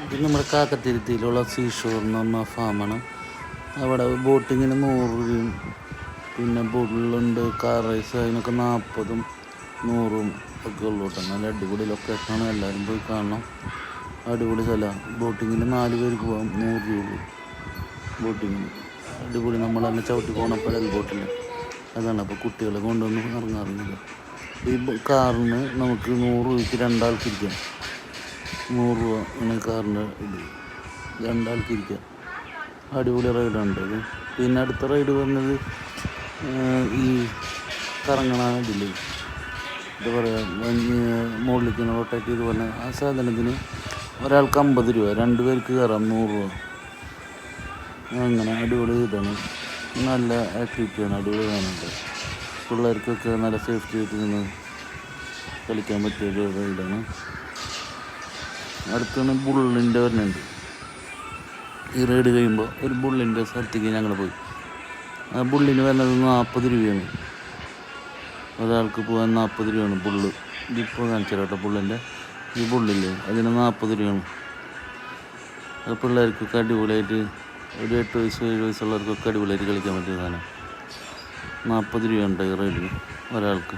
ഇത് നമ്മുടെ കാക്കത്തിരുത്തിയിലുള്ള സീഷോർ എന്ന് പറഞ്ഞ ഫാമാണ്. അവിടെ ബോട്ടിങ്ങിന് 100 രൂപയും പിന്നെ ബുള്ളുണ്ട്, കാർ റൈസ് അതിനൊക്കെ 40ഉം 100ഉം ഒക്കെ ഉള്ളൂ കേട്ടോ. നല്ല അടിപൊളി ലൊക്കേഷനാണ്, എല്ലാവരും പോയി കാണണം. അടിപൊളി സ്ഥലമാണ്. ബോട്ടിങ്ങിന് 4 പേർക്ക് പോകാം, 100 രൂപ ബോട്ടിങ്ങിന്. അടിപൊളി, നമ്മൾ തന്നെ ചവിട്ടി പോകണ പെഡൽ ബോട്ടിൽ അതാണ്. അപ്പോൾ കുട്ടികളെ കൊണ്ടുവന്ന് ഇറങ്ങാറുണ്ട്. ഈ കാറിന് നമുക്ക് 100 രൂപയ്ക്ക് 2 ആൾക്കിരിക്കാം. 100 രൂപ ആണ് കാറിൻ്റെ ഇത്, 2 ആൾക്കിരിക്കാം. അടിപൊളി റൈഡാണ് ഇത്. പിന്നെ അടുത്ത റൈഡ് പറഞ്ഞത് ഈ കറങ്ങണ ഇതിൽ എന്താ പറയുക, മുകളിലേക്ക് റൊട്ടേറ്റ് ചെയ്ത് പറഞ്ഞ ആ സാധനത്തിന് ഒരാൾക്ക് 50 രൂപ, 2 പേർക്ക് കയറാം 100 രൂപ. അങ്ങനെ അടിപൊളി ഇതാണ്, നല്ല ആക്ടിവിറ്റിയാണ്, അടിപൊളി കാണുന്നുണ്ട്. പിള്ളേർക്കൊക്കെ നല്ല സേഫ്റ്റി ആയിട്ട് നിന്ന് കളിക്കാൻ പറ്റിയൊരു റൈഡാണ്. അടുത്താണ് ബുള്ളിൻ്റെ വരുന്നുണ്ട്. ഈ റൈഡ് കഴിയുമ്പോൾ ഒരു ബുള്ളിൻ്റെ സ്ഥലത്തേക്ക് ഞങ്ങൾ പോയി. ആ ബുള്ളിന് വരുന്നത് 40 രൂപയാണ്, ഒരാൾക്ക് പോകാൻ 40 രൂപയാണ് ബുള്ള്. ഇതിപ്പോൾ കാണിച്ചു കേട്ടോ, ബുള്ളിൻ്റെ ഈ ബുള്ളില്ലേ അതിന് 40 രൂപയാണ്. അത് പിള്ളേർക്കൊക്കെ അടിപൊളിയായിട്ട്, ഒരു 8 വയസ്സ് 7 വയസ്സുള്ളവർക്കൊക്കെ അടിപൊളിയായിട്ട് കളിക്കാൻ പറ്റിയതാണ്. 40 രൂപയുണ്ട് ഈ റൈഡിന് ഒരാൾക്ക്.